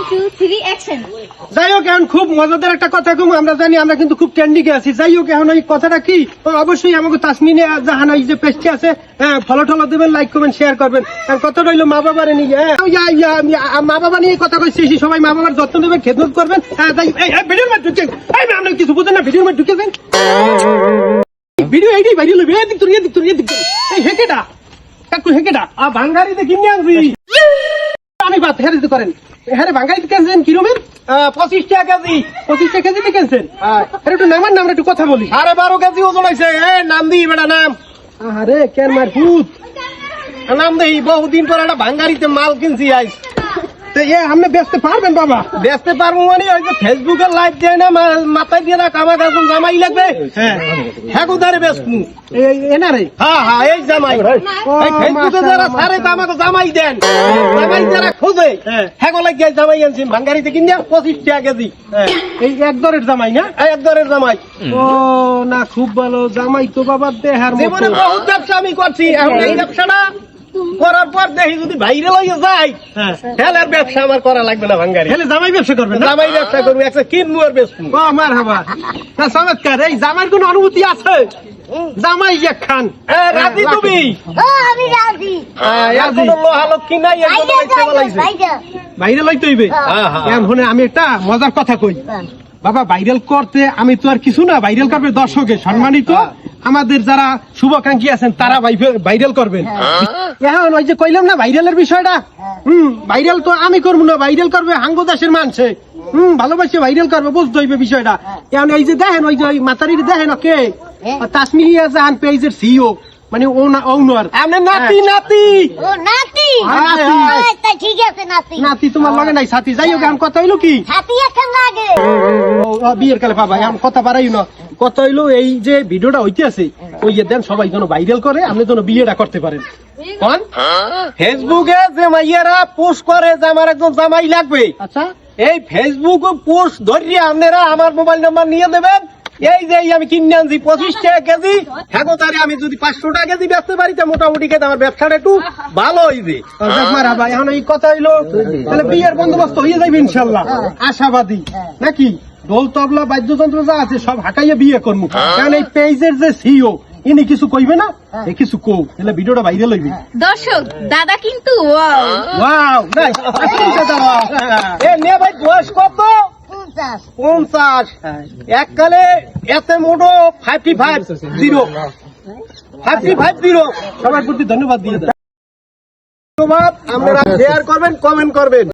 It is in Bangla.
2, 3, অ্যাকশন। যাই হোক, এখন খুব মজাদার একটা কথা কম, আমরা জানি আমরা কিন্তু খুব ট্রেন্ডিং এ আছি। যাই হোক, এখন ওই কথাটা কি, অবশ্যই আমাকে তাসমিনে জাহান এই যে পেজটি আছে, ফলো টলো দেবেন, লাইক করবেন, শেয়ার করবেন। আর কথা রইলো মা বাবার নিয়ে, মা বাবা নিয়ে কথা কইছি, সবাই মা বাবার যত্ন নেবেন, খেদমত করবেন। ভিডিওর মধ্যে ঢুকে আপনি কিছু বুঝেন না, ভিডিওর মধ্যে ঢুকেছেন, ভিডিও এইটাই বাইরে লইবে, এদিক তোর এদিক তোর এদিক তোর এই হেকেটা কাকু হেকেটা ভাঙ্গারিতে কিনে আনবি আমি বাদ হেরে করেন। হ্যাঁ, বাঙালিতে কেনছেন কিরমের 25 টাকা কেজি, 25 টাকা কেজিতে কেনছেন। একটু নামান নাম একটু কথা বলি। 12.5 কেজি ওজন হয়েছে। নাম দিই বেটা নাম। আরে কেন মার ভূত নাম দেই, বহুদিন পর একটা ভাঙ্গারিতে মাল কিনছি আইস। আপনি বেচতে পারবেন বাবা? বেচতে পারবো মানে ওই যে ফেসবুকে লাইভ দেয় না, মাথায় দিয়ে না কামা কাকুন জামাই লাগবে, হ্যাঁ কোথায় বেচবো এনারে। হ্যাঁ এই জামাই ফেসবুকে যারা সারে আমাকে জামাই দেন, জামাই যারা খোঁজে হ্যাঁ লাগে জামাই আনছি ভাঙ্গারিতে কিনে 25 টাকা কেজি। এই এক দরের জামাই না? এক দরের জামাই। ও না, খুব ভালো জামাই তো বাবা দেহার জীবনে বহুত ব্যবসা আমি করছি। এখন এই ব্যবসাটা করার পর দেখি যদি বাইরে লইয়া যাই, হেলের ব্যবসা আমার করা লাগবে না ভাঙ্গারি। হেলে জামাই ব্যবসা করবেন? জামাই ব্যবসা করবো, একটা কিনবো আর বেচবো। আমার হাবা চমৎকার। এই জামাইয়ের কোন অনুভূতি আছে? জামাই যে খান রাজি তুমি? আমি রাজি। লোহা লক্ষ্মী নাই, বাইরে লইতে হইবে। শুনে আমি একটা মজার কথা কই বাবা, ভাইরাল করতে আমি তো আর কিছু না, ভাইরাল করবে দর্শকের সম্মানিত আমাদের যারা শুভাকাঙ্ক্ষী আছেন তারা ভাইরাল করবেন। এখন ওই যে কইলাম না ভাইরালের বিষয়টা, ভাইরাল তো আমি করবো না, ভাইরাল করবে হাঙ্গো দেশের মানুষে, ভালোবাসে ভাইরাল করবে, বুঝতে হইবে বিষয়টা। এখন এই যে দেখেন ওই যে মাতারির দেখেন ওকে তাসমিয়া জাহান পেজের সিইও মানে ওনার নাতি নাতি ঠিক আছে নাতি নাতি তোমার লাগে নাই সাথী। যাই হোক, এখন কথা হইলো কি সাথী এখন লাগে বিয়ের কালে পাবা, এখন কথা বাড়াই না। কথা হইলো এই যে ভিডিওটা হইতে আছে ওই যে দেন সবাই যেন ভাইরাল করে, আপনি যেন বিয়েটা করতে পারেন। কোন ফেসবুকে যে মাইয়ারা পোস্ট করে যে আমার একজন জামাই লাগবে, আচ্ছা এই ফেসবুক পোস্ট ধরিয়ে আপনারা আমার মোবাইল নাম্বার নিয়ে দেবেন। এই যে আমি কিনে আনছি 25 টাকা কেজি, হ্যাঁ তারে আমি যদি 500 টাকা কেজি বেচতে পারি তা মোটামুটি আমার ব্যবসাটা একটু ভালো হইবে। এখন এই কথা হইলো, তাহলে বিয়ের বন্দোবস্ত হয়ে যাবে ইনশাল্লাহ, আশাবাদী নাকি? ঢোল তবলা বাদ্যযন্ত্র যা আছে সব হাঁকাইয়া বিয়ে করবো। কারণ এই পেজের যে সিইও ইনি কিছু কইবে না, কিছু কো, তাহলে ভিডিওটা বাইরে লইবে। দর্শক দাদা কিন্তু নে ভাই বয়স কত? 50। এককালে এতে মোটো 55 সবার প্রতি ধন্যবাদ দিয়ে দেন। ধন্যবাদ। আপনারা শেয়ার করবেন, কমেন্ট করবেন।